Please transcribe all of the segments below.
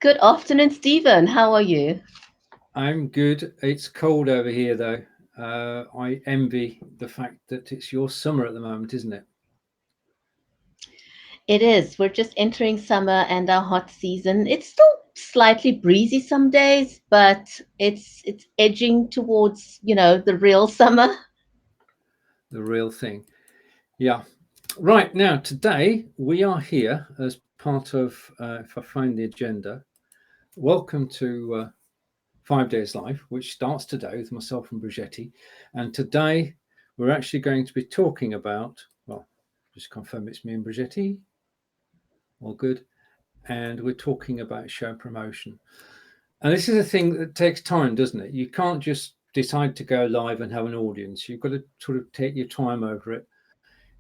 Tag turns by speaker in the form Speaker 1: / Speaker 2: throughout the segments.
Speaker 1: Good afternoon, Stephen. How are you?
Speaker 2: I'm good. It's cold over here, though. I envy the fact that it's your summer at the moment, isn't it?
Speaker 1: It is. We're just entering summer and our hot season. It's still slightly breezy some days, but it's edging towards, the real summer.
Speaker 2: The real thing. Yeah. Right now, today we are here as part of, if I find the agenda, welcome to 5 Days Life, which starts today with myself and Bridgetti. And today we're actually going to be talking about, well, just confirm it's me and Bridgetti. All good. And we're talking about show promotion. And this is a thing that takes time, doesn't it? You can't just decide to go live and have an audience. You've got to sort of take your time over it,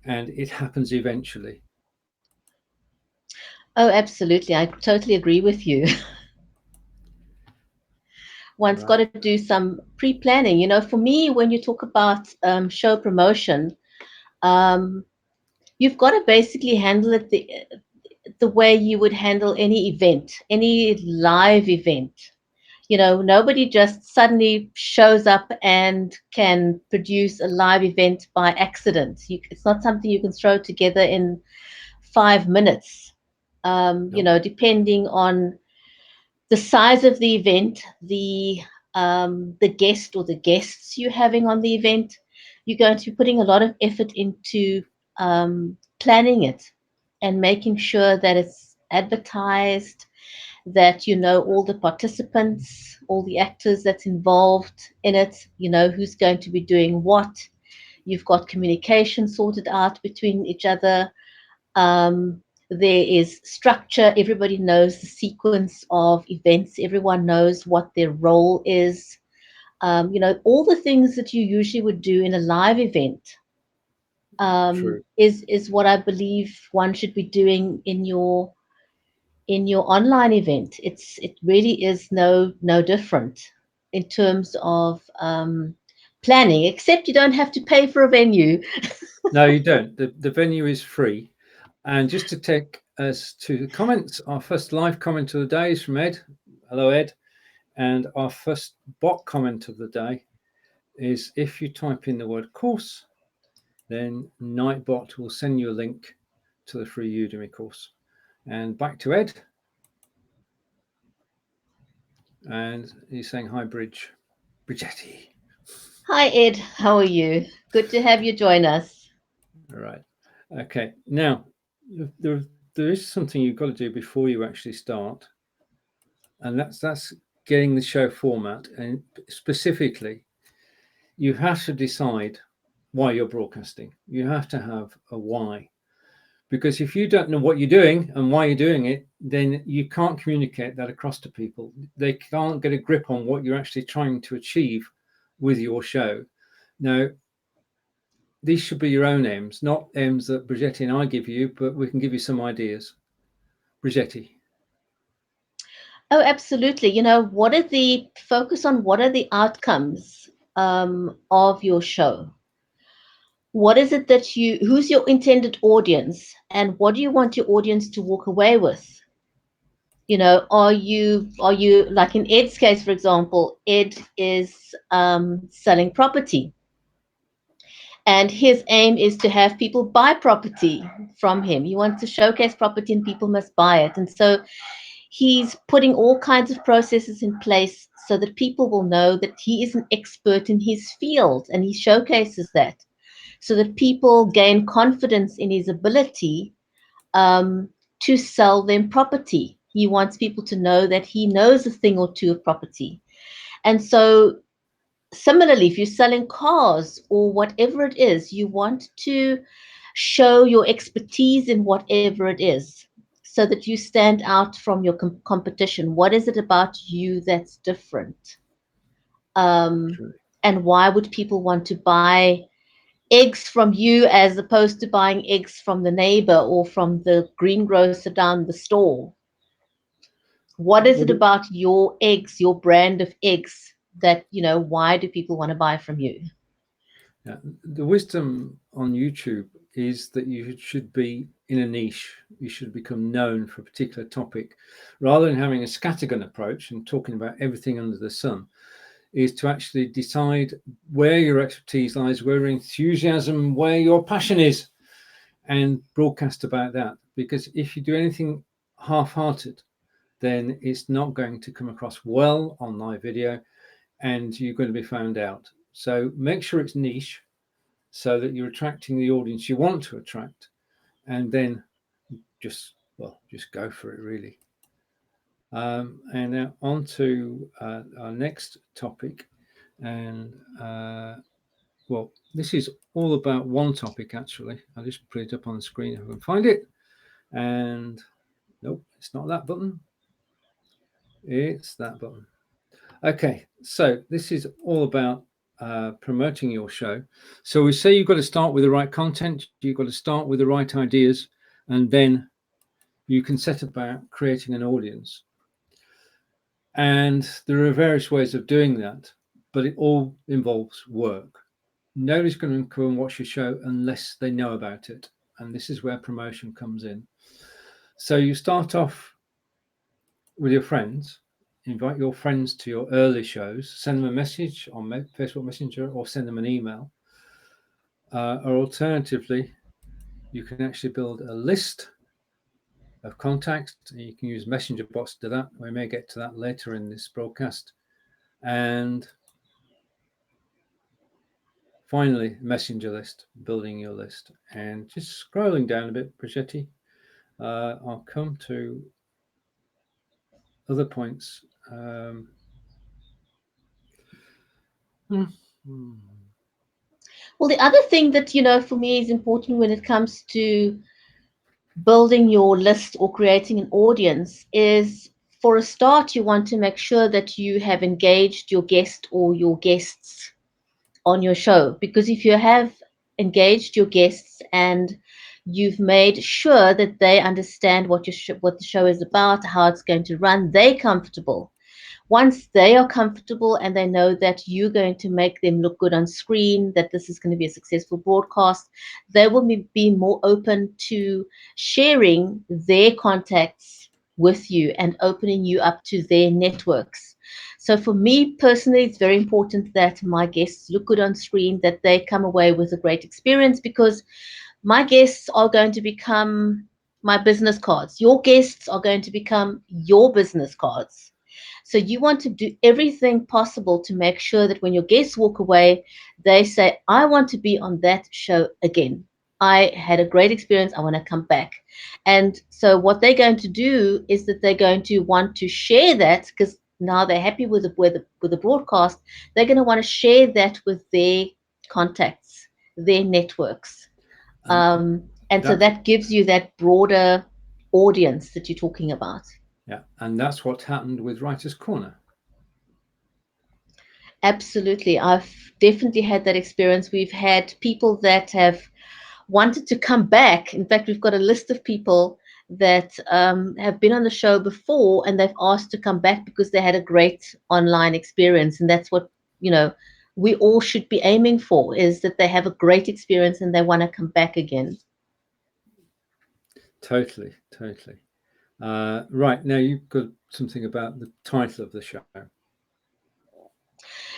Speaker 2: and it happens eventually.
Speaker 1: Oh, absolutely. I totally agree with you. One's got
Speaker 2: Right.
Speaker 1: to do some pre-planning. For me, when you talk about show promotion, um, you've got to basically handle it the way you would handle any event, any live event. Nobody just suddenly shows up and can produce a live event by accident. It's not something you can throw together in 5 minutes.
Speaker 2: No.
Speaker 1: Depending on the size of the event, the guest or the guests you're having on the event, you're going to be putting a lot of effort into planning it and making sure that it's advertised, that you know all the participants, all the actors that's involved in it, you know who's going to be doing what. You've got communication sorted out between each other. There is structure. Everybody knows the sequence of events. Everyone knows what their role is. All the things that you usually would do in a live event
Speaker 2: True.
Speaker 1: is what I believe one should be doing in your online event. It really is no different in terms of planning, except you don't have to pay for a venue.
Speaker 2: No, you don't. The venue is free. And just to take us to the comments, our first live comment of the day is from Ed. Hello, Ed. And our first bot comment of the day is if you type in the word course, then Nightbot will send you a link to the free Udemy course. And back to Ed. And he's saying, hi, Bridgetti.
Speaker 1: Hi, Ed. How are you? Good to have you join us.
Speaker 2: All right. Okay. Now, there, there is something you've got to do before you actually start, and that's getting the show format. And specifically, you have to decide why you're broadcasting. You have to have a why. Because if you don't know what you're doing and why you're doing it, then you can't communicate that across to people. They can't get a grip on what you're actually trying to achieve with your show. Now, these should be your own M's, not M's that Bridgetti and I give you, but we can give you some ideas. Bridgetti.
Speaker 1: Oh, absolutely. What are the focus on what are the outcomes of your show? What is it that who's your intended audience, and what do you want your audience to walk away with? Are you like in Ed's case, for example? Ed is selling property, and his aim is to have people buy property from him. He wants to showcase property and people must buy it. And so he's putting all kinds of processes in place so that people will know that he is an expert in his field, and he showcases that so that people gain confidence in his ability um, to sell them property. He wants people to know that he knows a thing or two of property. And so, similarly, if you're selling cars or whatever it is, you want to show your expertise in whatever it is so that you stand out from your competition. What is it about you that's different? Um, and why would people want to buy eggs from you as opposed to buying eggs from the neighbor or from the greengrocer down the store? What is it
Speaker 2: Well,
Speaker 1: about your eggs, your brand of eggs, that, why do people want to buy from you?
Speaker 2: yeah, the wisdom on YouTube is that you should be in a niche. You should become known for a particular topic, rather than having a scattergun approach and talking about everything under the sun. Is to actually decide where your expertise lies, where your enthusiasm, where your passion is, and broadcast about that. Because if you do anything half-hearted, then it's not going to come across well on live video, and you're going to be found out. So make sure it's niche, so that you're attracting the audience you want to attract, and then just go for it, really. And now on to our next topic, and well, this is all about one topic, actually. I'll just put it up on the screen if I can find it. And nope, it's not that button. It's that button. Okay, so this is all about promoting your show. So we say you've got to start with the right content, you've got to start with the right ideas, and then you can set about creating an audience. And there are various ways of doing that, but it all involves work. Nobody's going to come and watch your show unless they know about it. And this is where promotion comes in. So you start off with your friends, invite your friends to your early shows, send them a message on Facebook Messenger, or send them an email. Or alternatively, you can actually build a list of contacts. You can use messenger bots to do that. We may get to that later in this broadcast. And finally, messenger list, building your list. And just scrolling down a bit, Bridgetti, I'll come to other points.
Speaker 1: Well, the other thing that, for me is important when it comes to building your list or creating an audience is, for a start, you want to make sure that you have engaged your guest or your guests on your show. Because if you have engaged your guests and you've made sure that they understand what the show is about, how it's going to run, they're comfortable. Once they are comfortable and they know that you're going to make them look good on screen, that this is going to be a successful broadcast, they will be more open to sharing their contacts with you and opening you up to their networks. So for me personally, it's very important that my guests look good on screen, that they come away with a great experience, because my guests are going to become my business cards. Your guests are going to become your business cards. So you want to do everything possible to make sure that when your guests walk away, they say, I want to be on that show again. I had a great experience. I want to come back. And so what they're going to do is that they're going to want to share that, because now they're happy with the broadcast. They're going to want to share that with their contacts, their networks. And so that gives you that broader audience that you're talking about.
Speaker 2: Yeah, and that's what happened with Writer's Corner.
Speaker 1: Absolutely. I've definitely had that experience. We've had people that have wanted to come back. In fact, we've got a list of people that have been on the show before, and they've asked to come back because they had a great online experience. And that's what, we all should be aiming for, is that they have a great experience and they want to come back again.
Speaker 2: Totally. Right, now you've got something about the title of the show.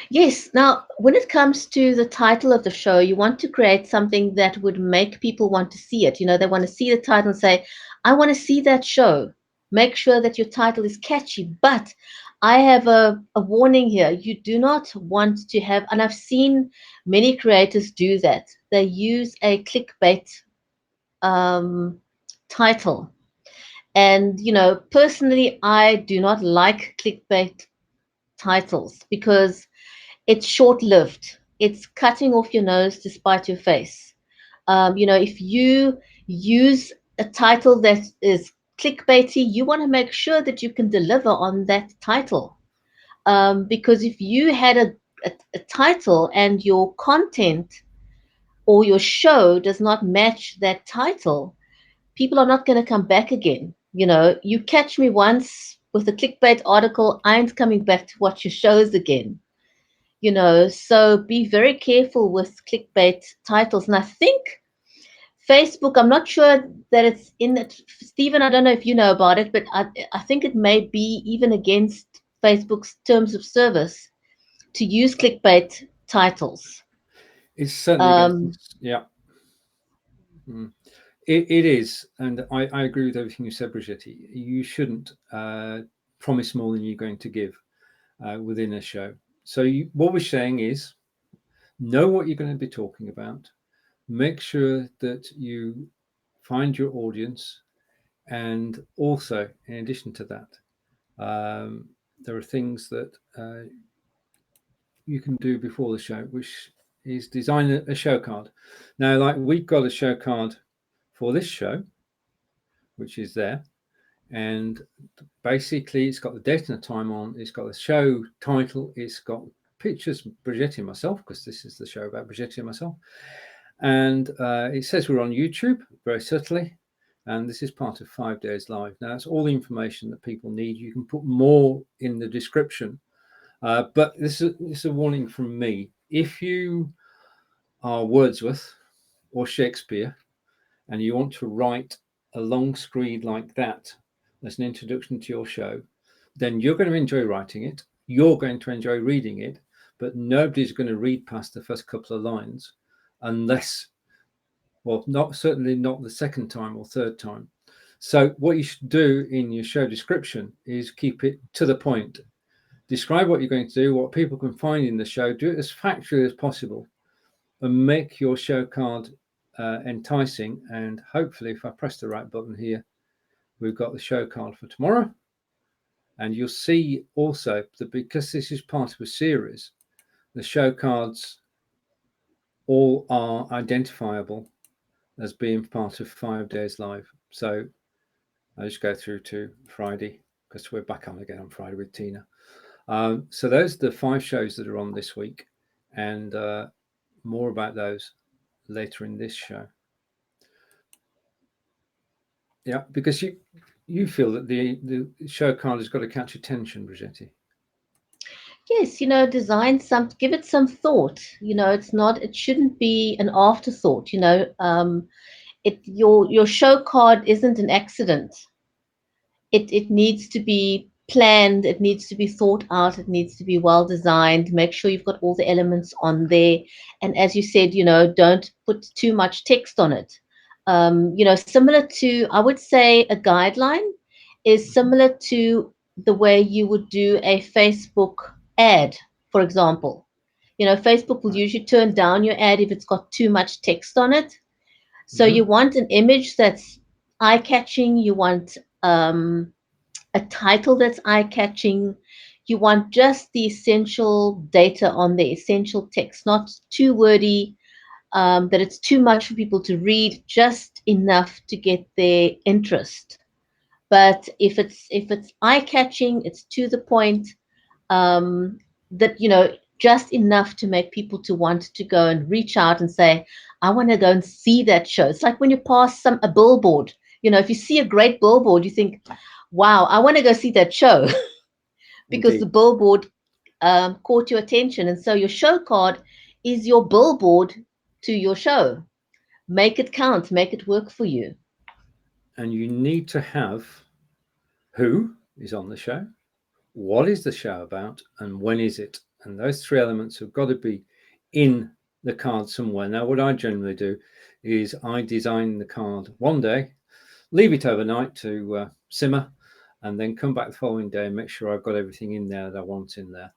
Speaker 1: Yes. Now, when it comes to the title of the show, you want to create something that would make people want to see it. They want to see the title and say, I want to see that show. Make sure that your title is catchy. But I have a warning here. You do not want to have, and I've seen many creators do that. They use a clickbait title. And, personally, I do not like clickbait titles because it's short-lived. It's cutting off your nose to spite your face. If you use a title that is clickbaity, you want to make sure that you can deliver on that title. Because if you had a title and your content or your show does not match that title, people are not going to come back again. You catch me once with a clickbait article, I ain't coming back to watch your shows again. So be very careful with clickbait titles. And I think Facebook, I'm not sure that it's in it. Stephen, I don't know if you know about it, but I think it may be even against Facebook's terms of service to use clickbait titles.
Speaker 2: It's certainly against
Speaker 1: Um,
Speaker 2: this. Yeah. Mm. It is, and I agree with everything you said, Bridgetti. You shouldn't promise more than you're going to give within a show. So what we're saying is, know what you're going to be talking about. Make sure that you find your audience, and also, in addition to that, there are things that you can do before the show, which is design a show card. Now, like we've got a show card for this show, which is there, and basically it's got the date and the time on, it's got the show title, it's got pictures of Bridgetti and myself, because this is the show about Bridgetti and myself, and it says we're on YouTube very subtly, and this is part of 5 Days Live. Now that's all the information that people need. You can put more in the description, but this is a warning from me. If you are Wordsworth or Shakespeare and you want to write a long screed like that as an introduction to your show, then you're going to enjoy writing it. You're going to enjoy reading it, but nobody's going to read past the first couple of lines unless, well, certainly not the second time or third time. So what you should do in your show description is keep it to the point. Describe what you're going to do, what people can find in the show, do it as factually as possible, and make your show card enticing. And hopefully, if I press the right button here, we've got the show card for tomorrow. And you'll see also that because this is part of a series, the show cards all are identifiable as being part of 5 Days Live. So I just go through to Friday, because we're back on again on Friday with Tina. So those are the 5 shows that are on this week, and more about those later in this show. Yeah, because you feel that the show card has got to catch attention, Bridgetti.
Speaker 1: yes, design give it some thought. It shouldn't be an afterthought. Your show card isn't an accident. It needs to be planned, it needs to be thought out, it needs to be well designed. Make sure you've got all the elements on there. And as you said, don't put too much text on it. Similar to, I would say, a guideline is similar to the way you would do a Facebook ad, for example. Facebook will
Speaker 2: Right.
Speaker 1: usually turn down your ad if it's got too much text on it. So
Speaker 2: Mm-hmm.
Speaker 1: you want an image that's eye-catching. You want a title that's eye-catching. You want just the essential data on the essential text, not too wordy, that it's too much for people to read, just enough to get their interest. But if it's eye-catching, it's to the point, um, that just enough to make people to want to go and reach out and say, I want to go and see that show. It's like when you pass a billboard. If you see a great billboard, you think, wow, I want to go see that show because the
Speaker 2: Indeed.
Speaker 1: billboard caught your attention. And so your show card is your billboard to your show. Make it count, make it work for you.
Speaker 2: And you need to have who is on the show, what is the show about, and when is it. And those 3 elements have got to be in the card somewhere. Now, what I generally do is I design the card one day, leave it overnight to simmer, and then come back the following day and make sure I've got everything in there that I want in there.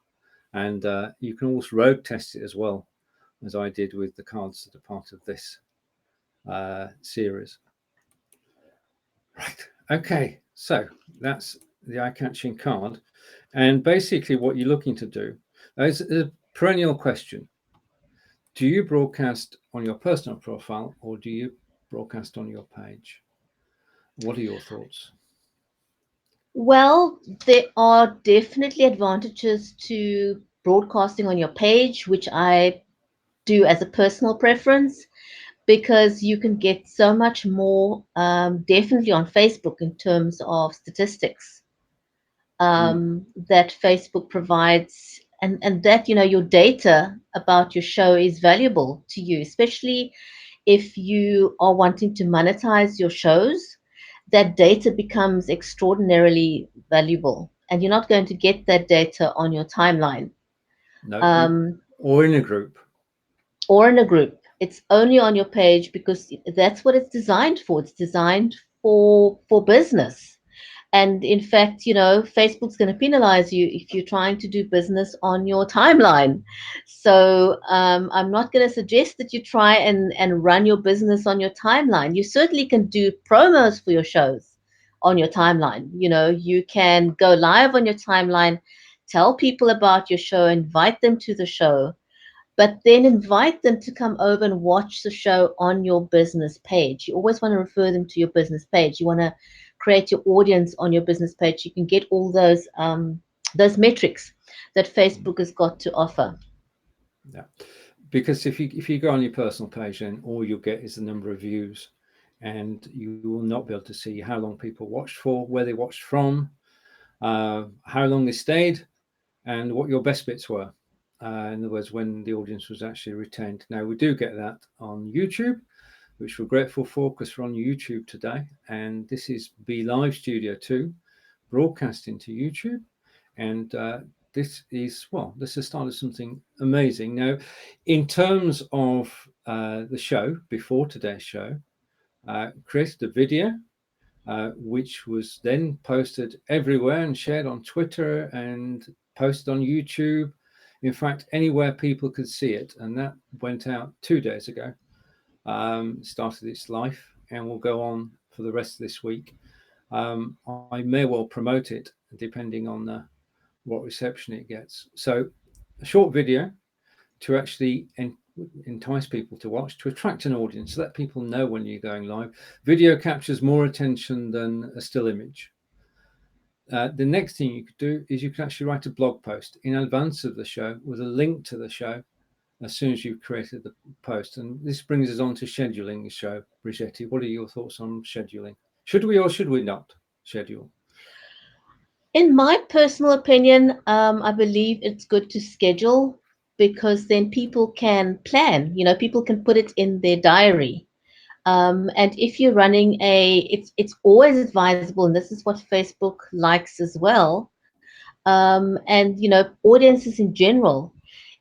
Speaker 2: And you can also road test it as well, as I did with the cards that are part of this series. Right. Okay. So that's the eye-catching card. And basically what you're looking to do is a perennial question. Do you broadcast on your personal profile or do you broadcast on your page? What are your thoughts?
Speaker 1: Well, there are definitely advantages to broadcasting on your page, which I do as a personal preference, because you can get so much more, definitely on Facebook, in terms of statistics,
Speaker 2: Mm.
Speaker 1: that Facebook provides, and that your data about your show is valuable to you, especially if you are wanting to monetize your shows, that data becomes extraordinarily valuable, and you're not going to get that data on your timeline.
Speaker 2: No,
Speaker 1: Um,
Speaker 2: or in a group.
Speaker 1: or in a group. It's only on your page because that's what it's designed for. It's designed for business. And in fact, Facebook's going to penalize you if you're trying to do business on your timeline. So I'm not going to suggest that you try and run your business on your timeline. You certainly can do promos for your shows on your timeline. You can go live on your timeline, tell people about your show, invite them to the show, but then invite them to come over and watch the show on your business page. You always want to refer them to your business page. You want to create your audience on your business page. You can get all those metrics that Facebook has got to offer.
Speaker 2: Yeah, because if you go on your personal page, then all you'll get is the number of views, and you will not be able to see how long people watched for, where they watched from, how long they stayed, and what your best bits were. In other words, when the audience was actually retained. Now, we do get that on YouTube, which we're grateful for because we're on YouTube today. And this is Be Live Studio 2, broadcasting to YouTube. And this is the start of something amazing. Now, in terms of the show, before today's show, Chris, the video, which was then posted everywhere and shared on Twitter and posted on YouTube. In fact, anywhere people could see it. And that went out 2 days ago, started its life, and will go on for the rest of this week. I may well promote it depending on what reception it gets. So a short video to actually entice people to watch, to attract an audience, let people know when you're going live. Video captures more attention than a still image. The next thing you could do is you can actually write a blog post in advance of the show with a link to the show as soon as you've created the post. And this brings us on to scheduling the show. Bridgetti, what are your thoughts on scheduling? Should we or should we not schedule?
Speaker 1: In my personal opinion, I believe it's good to schedule because then people can plan. People can put it in their diary. And if you're running it's always advisable, and this is what Facebook likes as well. And audiences in general,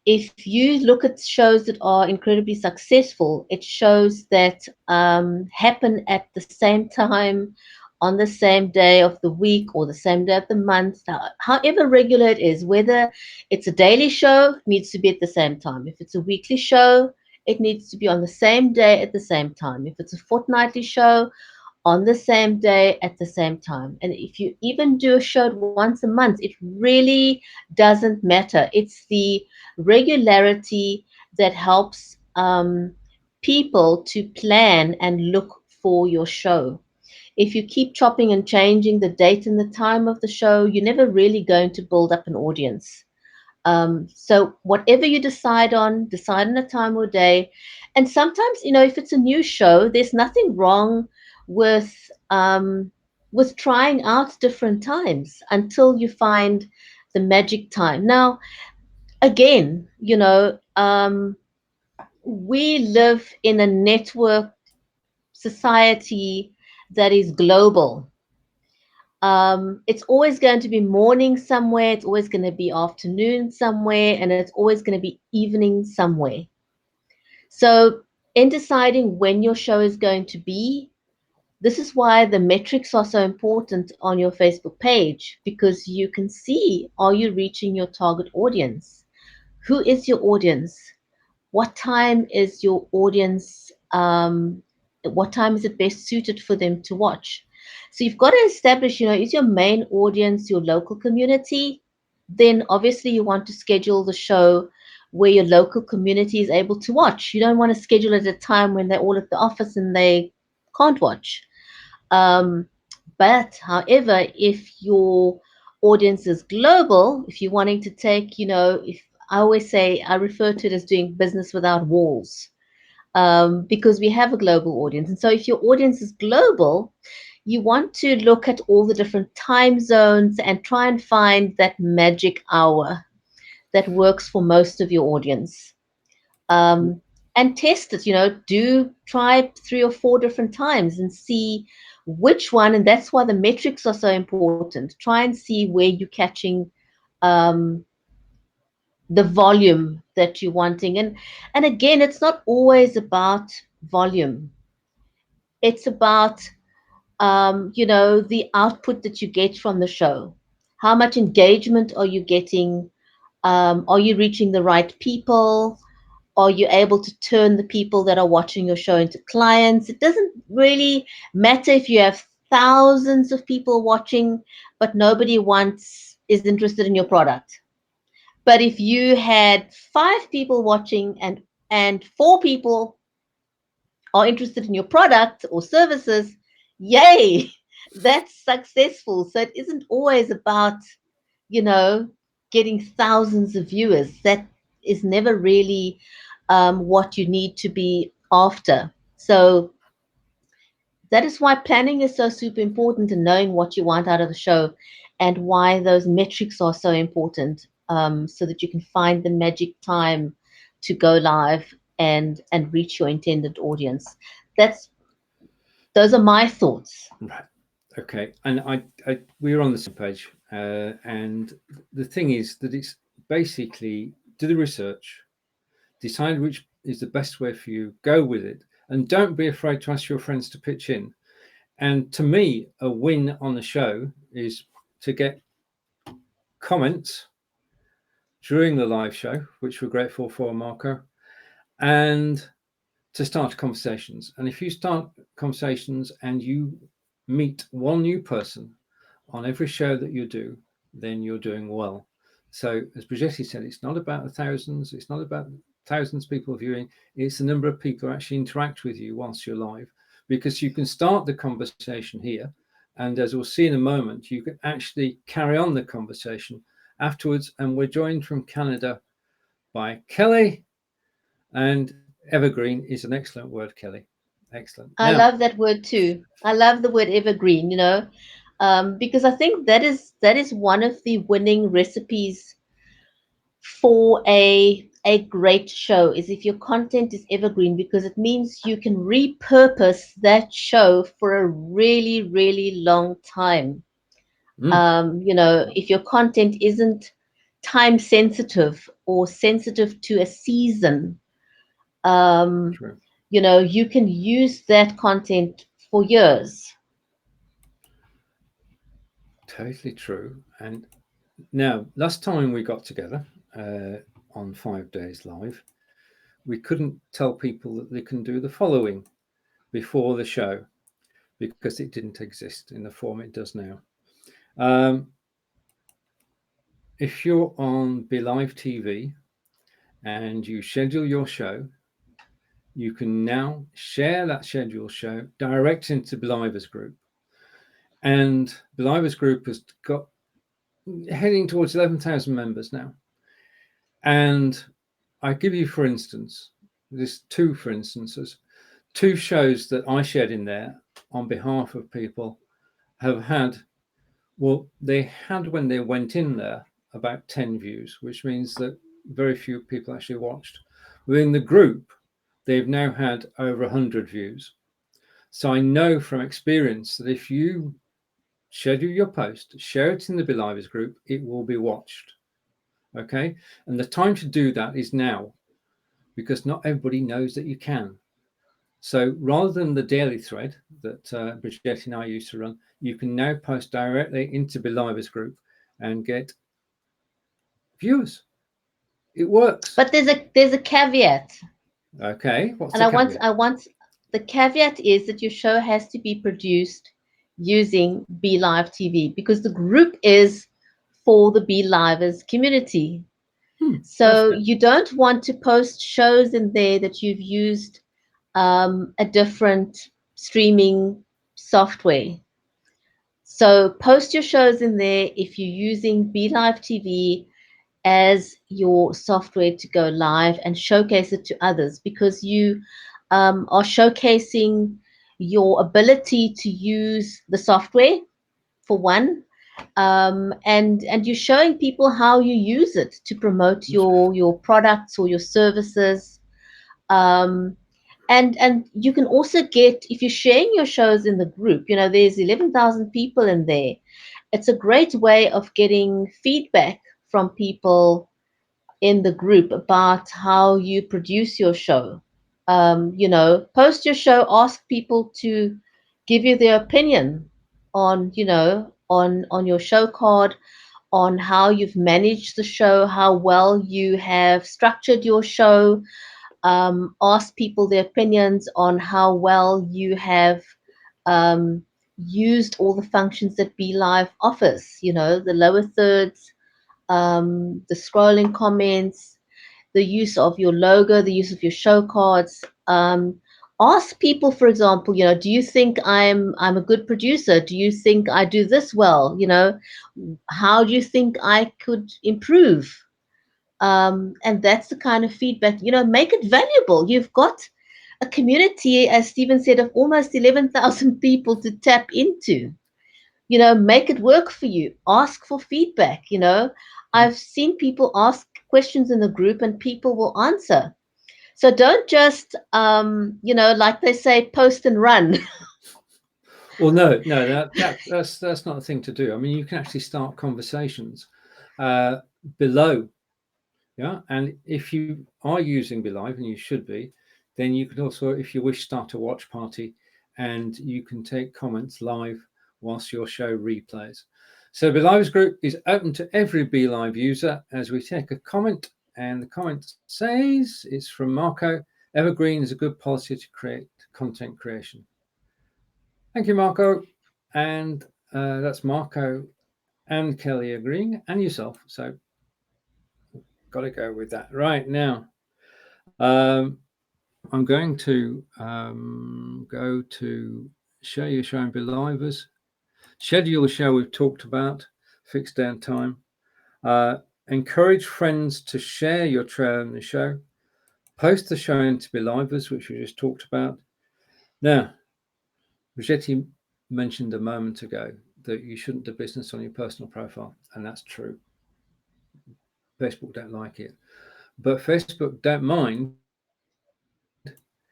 Speaker 1: if you look at shows that are incredibly successful, it shows that happen at the same time, on the same day of the week or the same day of the month, however regular it is. Whether it's a daily show, it needs to be at the same time. If it's a weekly show, it needs to be on the same day at the same time. If it's a fortnightly show, on the same day at the same time. And if you even do a show once a month, it really doesn't matter. It's the regularity that helps people to plan and look for your show. If you keep chopping and changing the date and the time of the show, you're never really going to build up an audience. So whatever you decide on a time or day. And sometimes, if it's a new show, there's nothing wrong with trying out different times until you find the magic time. Now, again, we live in a network society that is global. It's always going to be morning somewhere, it's always going to be afternoon somewhere, and it's always going to be evening somewhere. So, in deciding when your show is going to be, this is why the metrics are so important on your Facebook page, because you can see, are you reaching your target audience? Who is your audience? What time is your audience? What time is it best suited for them to watch? So you've got to establish, is your main audience your local community? Then obviously you want to schedule the show where your local community is able to watch. You don't want to schedule it at a time when they're all at the office and they can't watch. Um, but however, if your audience is global, if you're wanting to take, if I always say, I refer to it as doing business without walls, because we have a global audience. And so if your audience is global, you want to look at all the different time zones and try and find that magic hour that works for most of your audience. and test it. Do try 3 or 4 different times and see which one. And that's why the metrics are so important. Try and see where you're catching um, the volume that you're wanting. And again, it's not always about volume. It's about the output that you get from the show. How much engagement are you getting? Are you reaching the right people? Are you able to turn the people that are watching your show into clients? It doesn't really matter if you have thousands of people watching, but nobody wants is interested in your product. But if you had 5 people watching and 4 people are interested in your product or services, yay, that's successful. So it isn't always about, you know, getting thousands of viewers. That is never really what you need to be after. So that is why planning is so super important, and knowing what you want out of the show, and why those metrics are so important, so that you can find the magic time to go live and reach your intended audience. That's Those are my thoughts.
Speaker 2: Right. Okay. And we were on the same page. And the thing is that it's basically do the research, decide which is the best way for you, go with it, and don't be afraid to ask your friends to pitch in. And to me, a win on the show is to get comments during the live show, which we're grateful for, Marco, and to start conversations. And if you start conversations and you meet one new person on every show that you do, then you're doing well. So as Bridgetti said, it's not about the thousands, it's not about thousands of people viewing, it's the number of people who actually interact with you whilst you're live, because you can start the conversation here, and as we'll see in a moment, you can actually carry on the conversation afterwards. And we're joined from Canada by Kelly, and evergreen is an excellent word, Kelly. Excellent.
Speaker 1: I
Speaker 2: Now,
Speaker 1: love that word too. I love the word evergreen, because I think that is one of the winning recipes for a great show, is if your content is evergreen, because it means you can repurpose that show for a really, really long time.
Speaker 2: mm,
Speaker 1: If your content isn't time sensitive or sensitive to a season, um,
Speaker 2: true.
Speaker 1: you can use that content for years.
Speaker 2: Totally true. And now, last time we got together on 5 days live, we couldn't tell people that they can do the following before the show because it didn't exist in the form it does now. Um, if you're on Be Live TV and you schedule your show, you can now share that scheduled show direct into Belivers Group. And Belivers Group has got heading towards 11,000 members now. And I give you, for instance, for instances, 2 shows that I shared in there on behalf of people have had, well, they had when they went in there about 10 views, which means that very few people actually watched. Within the group, they've now had over 100 views. So I know from experience that if you schedule your post, share it in the Belivers group, it will be watched. Okay. And the time to do that is now, because not everybody knows that you can. So rather than the daily thread that Bridgetti and I used to run, you can now post directly into Belivers group and get viewers. It works.
Speaker 1: But there's a caveat,
Speaker 2: Okay. What's
Speaker 1: and
Speaker 2: the caveat?
Speaker 1: I want the caveat is that your show has to be produced using Be Live TV, because the group is for the Be Livers community.
Speaker 2: That's
Speaker 1: So
Speaker 2: fair.
Speaker 1: you don't want to post shows in there that you've used a different streaming software. So post your shows in there if you're using Be Live TV as your software to go live, and showcase it to others, because you are showcasing your ability to use the software for one, and you're showing people how you use it to promote your products or your services. And you can also get, if you're sharing your shows in the group, there's 11,000 people in there. It's a great way of getting feedback from people in the group about how you produce your show. Post your show, ask people to give you their opinion on, on your show card, on how you've managed the show, how well you have structured your show. Ask people their opinions on how well you have um, used all the functions that BeLive offers, the lower thirds, the scrolling comments, the use of your logo, the use of your show cards. Ask people, for example, do you think I'm a good producer? Do you think I do this well? How do you think I could improve? And that's the kind of feedback, make it valuable. You've got a community, as Stephen said, of almost 11,000 people to tap into. Make it work for you. Ask for feedback. I've seen people ask questions in the group and people will answer. So don't just, like they say, post and run.
Speaker 2: Well, no, that's not a thing to do. I mean, you can actually start conversations below. Yeah, and if you are using BeLive, and you should be, then you can also, if you wish, start a watch party, and you can take comments live whilst your show replays. So BeLive's group is open to every BeLive user. As we take a comment, and the comment says, it's from Marco: evergreen is a good policy to create content creation. Thank you, Marco. And that's Marco and Kelly agreeing, and yourself. So got to go with that. Right now, I'm going to go to share your show and Belivers. Schedule the show we've talked about, fixed down time. Encourage friends to share your trailer in the show. Post the show into Belivers, which we just talked about. Now, Bridgetti mentioned a moment ago that you shouldn't do business on your personal profile, and that's true. Facebook don't like it, but Facebook don't mind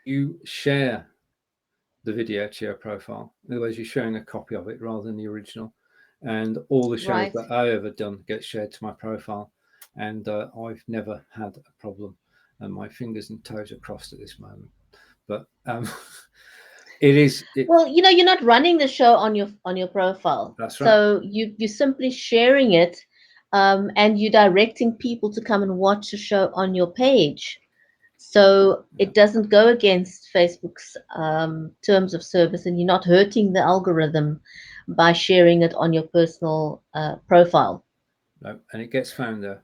Speaker 2: you share the video to your profile. In other words, you're showing a copy of it rather than the original. And all the shows
Speaker 1: Right.
Speaker 2: that I've ever done get shared to my profile, and I've never had a problem. And my fingers and toes are crossed at this moment. But it is.
Speaker 1: Well, you're not running the show on your profile,
Speaker 2: That's right.
Speaker 1: so you're simply sharing it, and you're directing people to come and watch the show on your page. So it doesn't go against Facebook's terms of service, and you're not hurting the algorithm by sharing it on your personal profile.
Speaker 2: No, and it gets found there.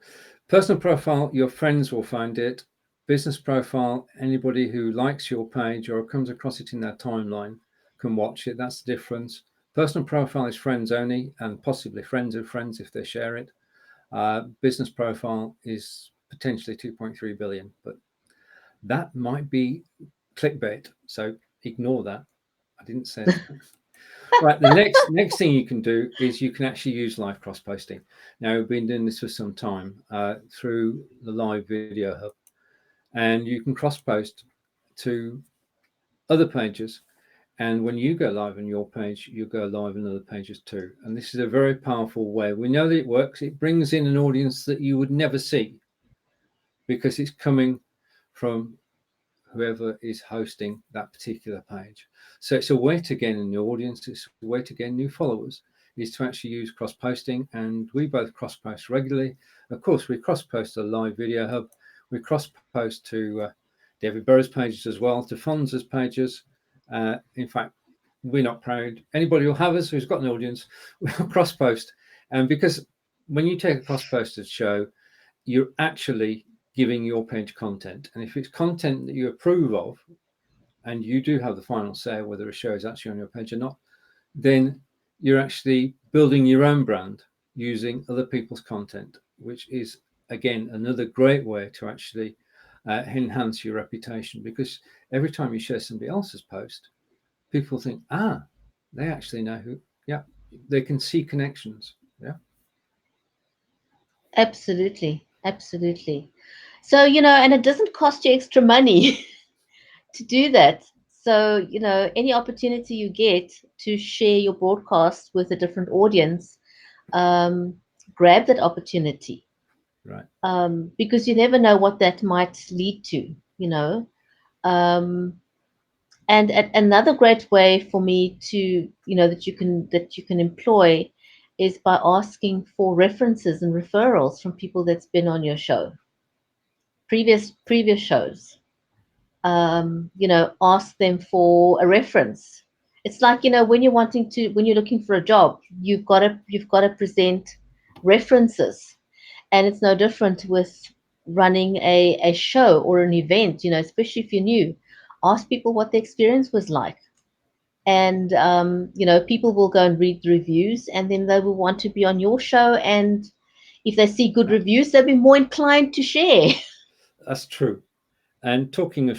Speaker 2: Personal profile, your friends will find it. Business profile, anybody who likes your page or comes across it in their timeline can watch it. That's the difference. Personal profile is friends only, and possibly friends of friends if they share it. Business profile is potentially 2.3 billion, but that might be clickbait. So ignore that. I didn't say that. Right. The next thing you can do is you can actually use live cross posting. Now, we've been doing this for some time through the live video hub, and you can cross post to other pages. And when you go live on your page, you go live on other pages too. And this is a very powerful way. We know that it works. It brings in an audience that you would never see because it's coming from whoever is hosting that particular page. So it's a way to gain a new audience. It's a way to gain new followers, is to actually use cross posting. And we both cross post regularly. Of course, we cross post to the live video hub. We cross post to David Burrows pages as well, to Fonz's pages. In fact, we're not proud. Anybody who'll have us who's got an audience, we'll cross post. And because when you take a cross posted show, you're actually giving your page content. And if it's content that you approve of, and you do have the final say whether a show is actually on your page or not, then you're actually building your own brand using other people's content, which is, again, another great way to actually enhance your reputation. Because every time you share somebody else's post, people think, they actually know who, they can see connections. Yeah.
Speaker 1: Absolutely, absolutely. So, and it doesn't cost you extra money. to do that. So, any opportunity you get to share your broadcast with a different audience, um, grab that opportunity,
Speaker 2: Right.
Speaker 1: because you never know what that might lead to, you know. Um, and another great way for me to, that you can employ is by asking for references and referrals from people that's been on your show, previous shows. Ask them for a reference. It's like, when you're looking for a job, you've got to present references, and it's no different with running a show or an event. Especially if you're new, ask people what the experience was like, and people will go and read the reviews, and then they will want to be on your show, and if they see good reviews, they'll be more inclined to share.
Speaker 2: That's true. And talking of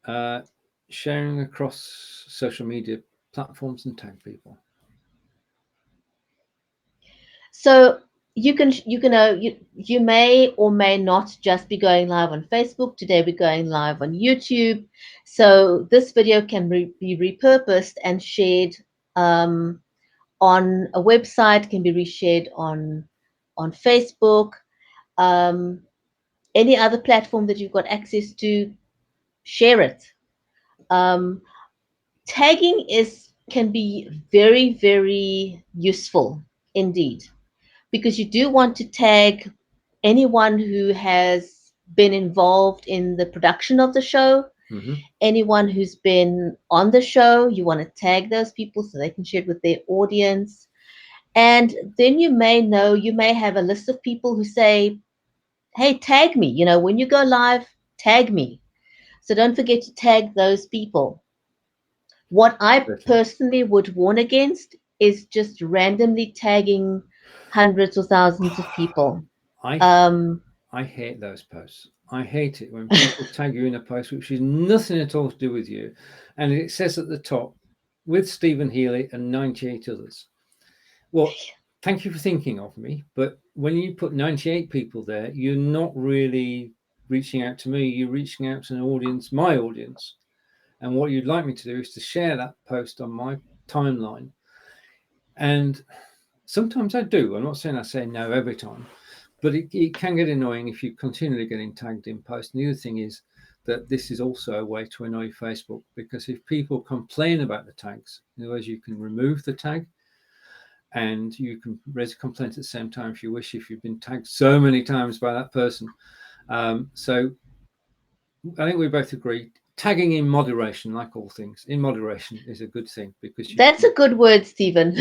Speaker 2: uh, sharing across social media platforms and tag people.
Speaker 1: So you may or may not just be going live on Facebook. Today we're going live on YouTube. So this video can be repurposed and shared, on a website, can be reshared on Facebook, um, any other platform that you've got access to. Share it. Um, Tagging is can be very, very useful indeed, because you do want to tag anyone who has been involved in the production of the show,
Speaker 2: Mm-hmm.
Speaker 1: anyone who's been on the show. You want to tag those people so they can share it with their audience. And then you may have a list of people who say, hey, tag me. When you go live, tag me. So don't forget to tag those people. What I
Speaker 2: Certainly.
Speaker 1: personally would warn against is just randomly tagging hundreds or thousands of people.
Speaker 2: I
Speaker 1: Um,
Speaker 2: I hate those posts. I hate it when people tag you in a post which is nothing at all to do with you, and it says at the top, with Stephen Healey and 98 others. Well, thank you for thinking of me, but when you put 98 people there, you're not really reaching out to me. You're reaching out to an audience, my audience. And what you'd like me to do is to share that post on my timeline. And sometimes I do. I'm not saying I say no every time, but it can get annoying if you're continually getting tagged in posts. And the other thing is that this is also a way to annoy Facebook, because if people complain about the tags, in other words, you can remove the tag and you can raise a complaint at the same time if you wish, if you've been tagged so many times by that person. So I think we both agree tagging in moderation, like all things, in moderation is a good thing, because you
Speaker 1: that's
Speaker 2: can.
Speaker 1: a good word, Stephen.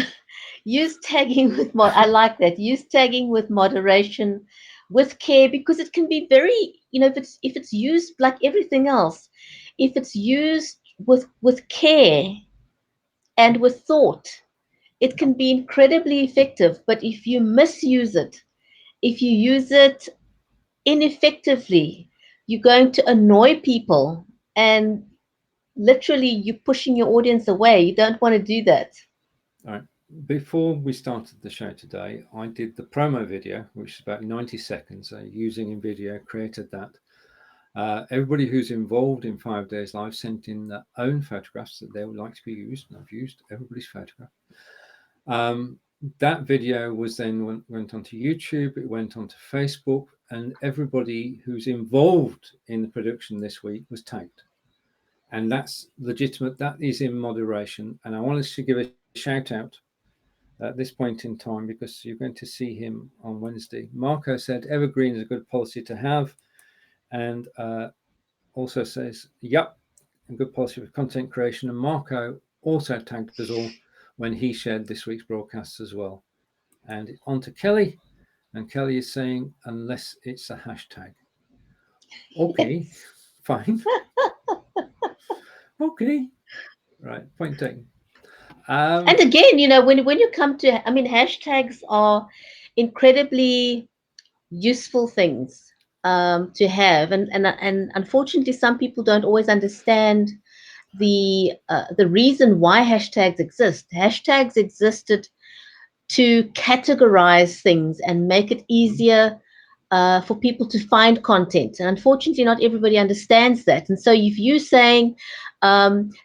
Speaker 1: Use tagging with I like that. Use tagging with moderation, with care, because it can be very, if it's used like everything else, if it's used with care and with thought, it can be incredibly effective. But if you misuse it, if you use it ineffectively, you're going to annoy people, and literally you're pushing your audience away. You don't want to do that.
Speaker 2: All right. Before we started the show today, I did the promo video, which is about 90 seconds. Using InVideo, created that. Everybody who's involved in 5 Days Live sent in their own photographs that they would like to be used, and I've used everybody's photograph. That video was then went onto YouTube, it went onto Facebook, and everybody who's involved in the production this week was tagged. And that's legitimate, that is in moderation. And I wanted to give a shout out at this point in time, because you're going to see him on Wednesday. Marco said evergreen is a good policy to have, and also says, yep, a good policy for content creation. And Marco also tagged us all when he shared this week's broadcasts as well. And on to Kelly, and Kelly is saying, unless it's a hashtag. Okay,
Speaker 1: Yes.
Speaker 2: fine. Okay, right, point taken.
Speaker 1: And again, when you come to, hashtags are incredibly useful things, to have, and unfortunately, some people don't always understand the reason why hashtags exist. Hashtags existed to categorize things and make it easier for people to find content. And unfortunately, not everybody understands that. And so if you saying,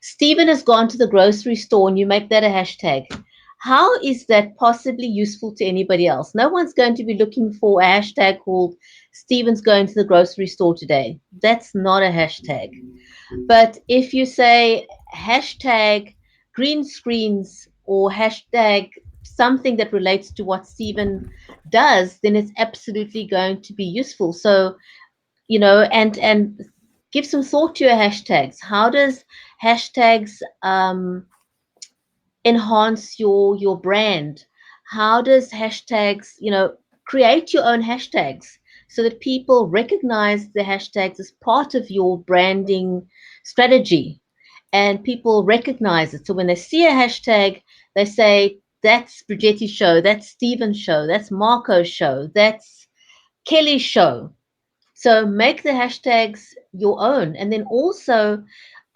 Speaker 1: Stephen has gone to the grocery store and you make that a hashtag, how is that possibly useful to anybody else? No one's going to be looking for a hashtag called Stephen's going to the grocery store today. That's not a hashtag. But if you say hashtag green screens or hashtag something that relates to what Stephen does, then it's absolutely going to be useful. So, and give some thought to your hashtags. How does hashtags enhance your brand? How does hashtags, create your own hashtags so that people recognize the hashtags as part of your branding strategy and people recognize it. So when they see a hashtag, they say, that's Bridgetti's show, that's Stephen's show, that's Marco's show, that's Kelly's show. So make the hashtags your own. And then also,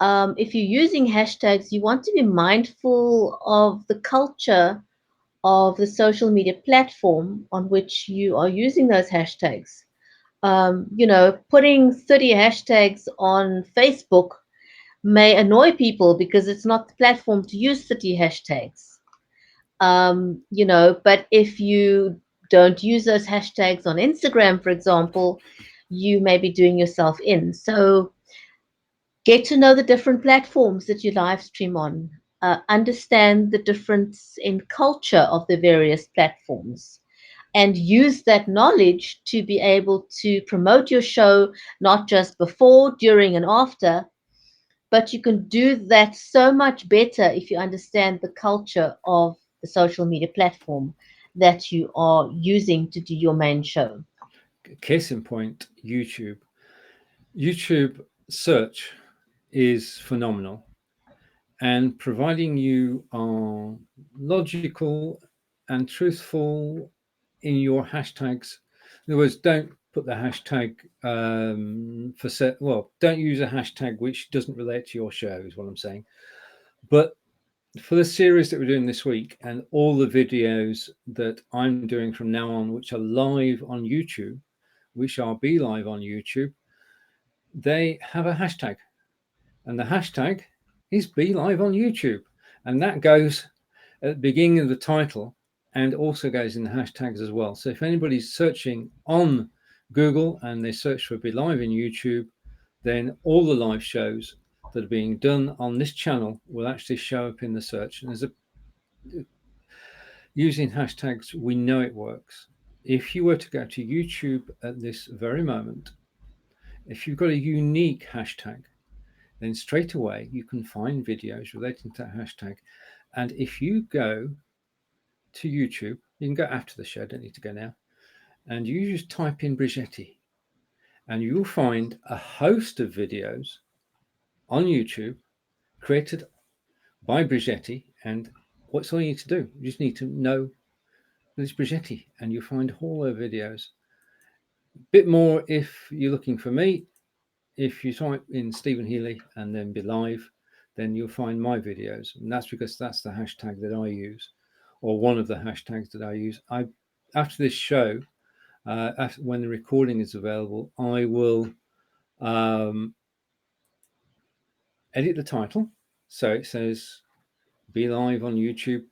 Speaker 1: if you're using hashtags, you want to be mindful of the culture of the social media platform on which you are using those hashtags. Putting 30 hashtags on Facebook may annoy people because it's not the platform to use 30 hashtags. But if you don't use those hashtags on Instagram, for example, you may be doing yourself in. So get to know the different platforms that you live stream on. Understand the difference in culture of the various platforms and use that knowledge to be able to promote your show, not just before, during, and after, but you can do that so much better if you understand the culture of the social media platform that you are using to do your main show.
Speaker 2: Case in point, YouTube. YouTube search is phenomenal, and providing you are logical and truthful in your hashtags. In other words, don't put the hashtag don't use a hashtag which doesn't relate to your show, is what I'm saying. But for the series that we're doing this week and all the videos that I'm doing from now on, which are live on YouTube, which are be live on YouTube, they have a hashtag, and the hashtag is be live on YouTube, and that goes at the beginning of the title and also goes in the hashtags as well. So if anybody's searching on Google and they search for Be Live in YouTube, then all the live shows that are being done on this channel will actually show up in the search. And using hashtags, we know it works. If you were to go to YouTube at this very moment, if you've got a unique hashtag, then straight away you can find videos relating to that hashtag. And if you go to YouTube, you can go after the show, don't need to go now, and you just type in Bridgetti, and you'll find a host of videos on YouTube created by Bridgetti. And what's all you need to do? You just need to know that it's Bridgetti, and you'll find all their videos. A bit more if you're looking for me. If you type in Stephen Healey and then Be Live, then you'll find my videos, and that's because that's the hashtag that I use, or one of the hashtags that I use. After this show, when the recording is available, I will edit the title so it says Be Live on YouTube,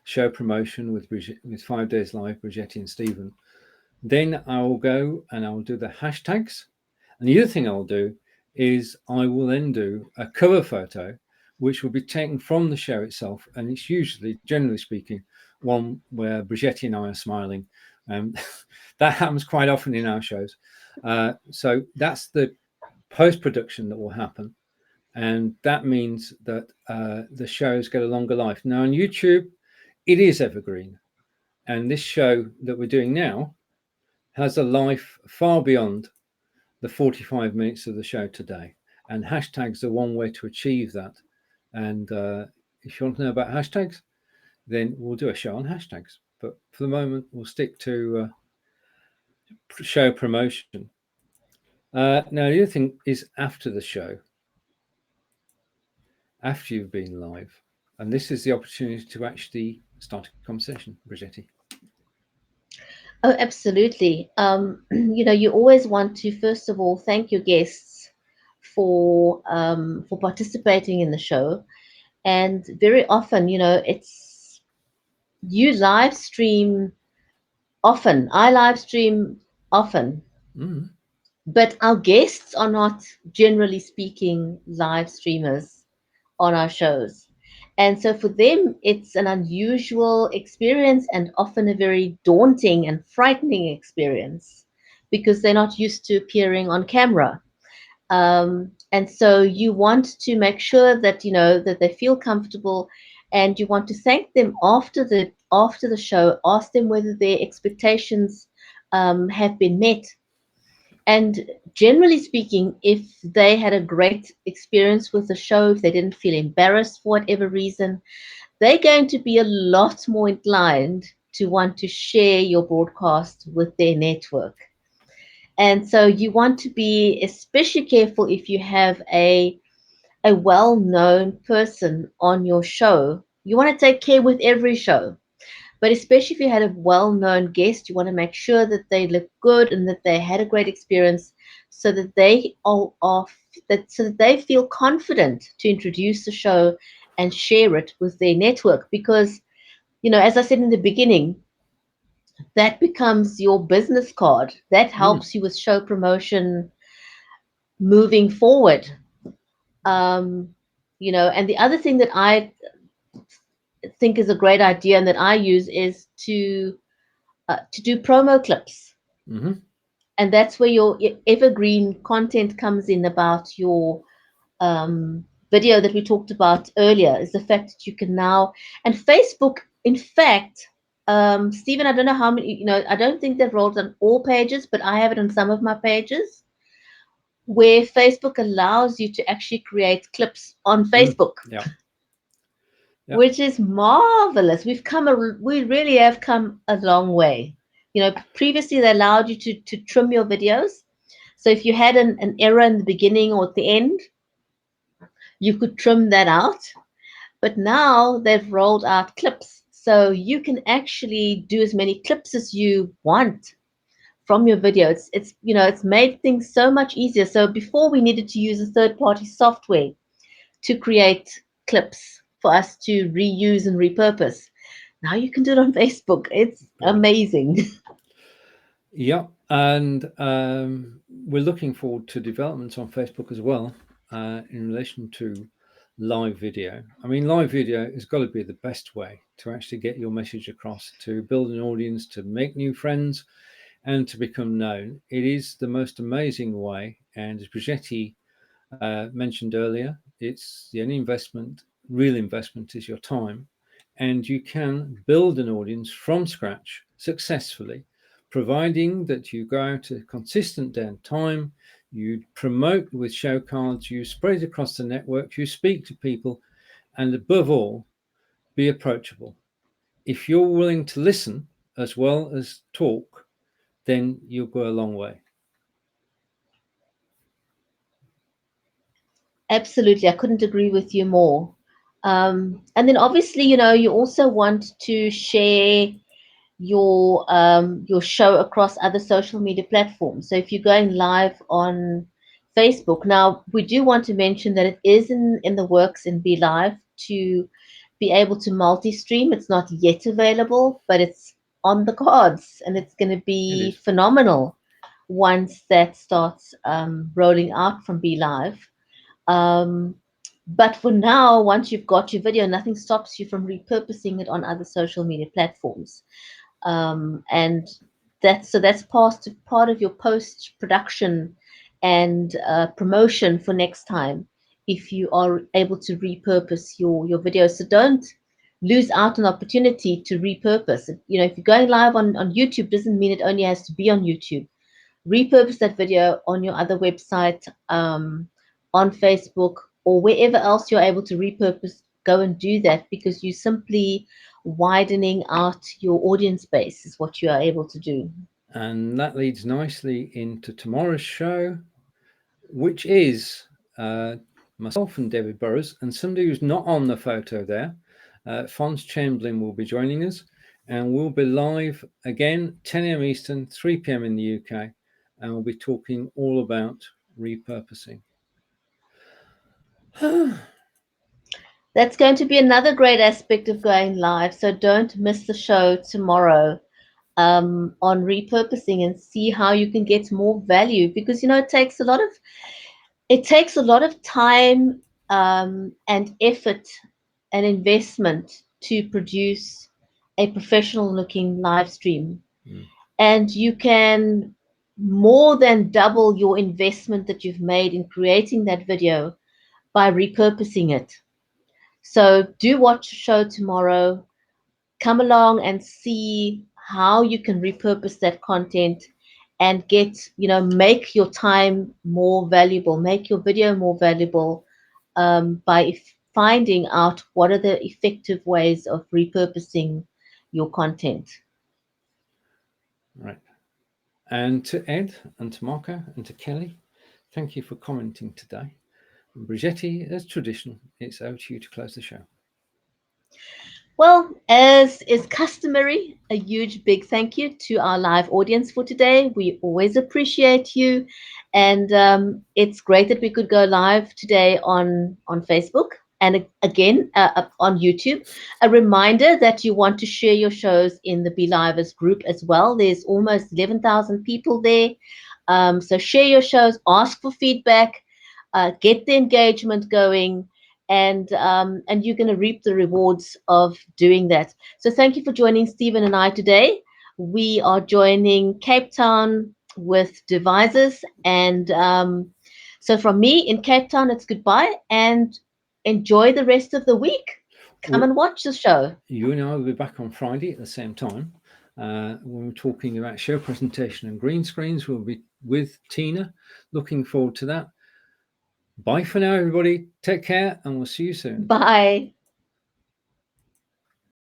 Speaker 2: show promotion with 5 Days Live, Bridgetti and Stephen. Then I will go and I will do the hashtags. And the other thing I'll do is I will then do a cover photo, which will be taken from the show itself. And it's usually, generally speaking, one where Bridgetti and I are smiling. That happens quite often in our shows. So that's the post-production that will happen. And that means that the shows get a longer life. Now on YouTube, it is evergreen. And this show that we're doing now has a life far beyond the 45 minutes of the show today. And hashtags are one way to achieve that. And if you want to know about hashtags, then we'll do a show on hashtags. But for the moment, we'll stick to show promotion. Now, the other thing is after the show, after you've been live, and this is the opportunity to actually start a conversation, Bridgetti.
Speaker 1: Oh, absolutely. You always want to, first of all, thank your guests for participating in the show. And very often, it's you live stream often. I live stream often,
Speaker 2: Mm.
Speaker 1: but our guests are not, generally speaking, live streamers on our shows. And so for them, it's an unusual experience and often a very daunting and frightening experience because they're not used to appearing on camera. And so you want to make sure that that they feel comfortable, and you want to thank them after the show. Ask them whether their expectations have been met, and generally speaking, if they had a great experience with the show, if they didn't feel embarrassed for whatever reason, they're going to be a lot more inclined to want to share your broadcast with their network. And so you want to be especially careful if you have a well-known person on your show. You want to take care with every show, but especially if you had a well-known guest, you want to make sure that they look good and that they had a great experience, so that they are so that they feel confident to introduce the show and share it with their network. Because as I said in the beginning, that becomes your business card. That
Speaker 2: Mm.
Speaker 1: helps you with show promotion moving forward. Um, and the other thing that I think is a great idea and that I use is to do promo clips,
Speaker 2: Mm-hmm.
Speaker 1: and that's where your evergreen content comes in about your video that we talked about earlier. Is the fact that you can now, and Facebook, in fact, Stephen, I don't know how many, I don't think they've rolled on all pages, but I have it on some of my pages where Facebook allows you to actually create clips on
Speaker 2: Mm.
Speaker 1: Facebook,
Speaker 2: Yeah. Yeah.
Speaker 1: which is marvelous. We really have come a long way. Previously they allowed you to trim your videos. So if you had an error in the beginning or at the end, you could trim that out. But now they've rolled out clips. So you can actually do as many clips as you want from your video. It's made things so much easier. So before we needed to use a third party software to create clips for us to reuse and repurpose. Now you can do it on Facebook. It's
Speaker 2: Brilliant.
Speaker 1: amazing.
Speaker 2: Yeah, and we're looking forward to developments on Facebook as well in relation to live video. I mean, live video has got to be the best way to actually get your message across, to build an audience, to make new friends, and to become known. It is the most amazing way. And as Bridgetti mentioned earlier, it's the only investment, real investment, is your time. And you can build an audience from scratch successfully, providing that you go out a consistent time, you promote with show cards, you spread it across the network, you speak to people, and above all, be approachable. If you're willing to listen as well as talk, then you'll go a long way.
Speaker 1: Absolutely. I couldn't agree with you more. And then obviously, you also want to share your show across other social media platforms. So if you're going live on Facebook, now we do want to mention that it is in the works in Be Live to be able to multi-stream. It's not yet available, but it's on the cards, and it's going to
Speaker 2: It
Speaker 1: be
Speaker 2: is.
Speaker 1: phenomenal once that starts rolling out from Be Live. Um, but for now, once you've got your video, nothing stops you from repurposing it on other social media platforms. And that's part of your post production and promotion for next time, if you are able to repurpose your videos. So don't lose out on opportunity to repurpose. If you're going live on YouTube, doesn't mean it only has to be on YouTube. Repurpose that video on your other website, on Facebook, or wherever else you're able to repurpose. Go and do that, because you simply widening out your audience base is what you are able to do.
Speaker 2: And that leads nicely into tomorrow's show, which is myself and David Burrows, and somebody who's not on the photo there. Fons Chamberlain will be joining us, and we'll be live again 10 a.m. Eastern, 3 p.m. in the UK, and we'll be talking all about repurposing.
Speaker 1: That's going to be another great aspect of going live. So don't miss the show tomorrow on repurposing, and see how you can get more value, because it takes a lot of time and effort and investment to produce a professional looking live stream. And you can more than double your investment that you've made in creating that video by repurposing it. So do watch the show tomorrow. Come along and see how you can repurpose that content and make your time more valuable, make your video more valuable by finding out what are the effective ways of repurposing your content.
Speaker 2: Right. And to Ed and to Marco and to Kelly, thank you for commenting today. And Bridgetti, as traditional, it's over to you to close the show.
Speaker 1: Well, as is customary, a huge big thank you to our live audience for today. We always appreciate you. And it's great that we could go live today on Facebook and again on YouTube. A reminder that you want to share your shows in the Belivers group as well. There's almost 11,000 people there. So share your shows, ask for feedback, get the engagement going, and you're going to reap the rewards of doing that. So thank you for joining Stephen and I today. We are joining Cape Town with devices, and so from me in Cape Town, it's goodbye and enjoy the rest of the week. Come and watch the show.
Speaker 2: You and I will be back on Friday at the same time. When we're talking about show presentation and green screens, we'll be with Tina. Looking forward to that. Bye for now, everybody. Take care, and we'll see you soon.
Speaker 1: Bye.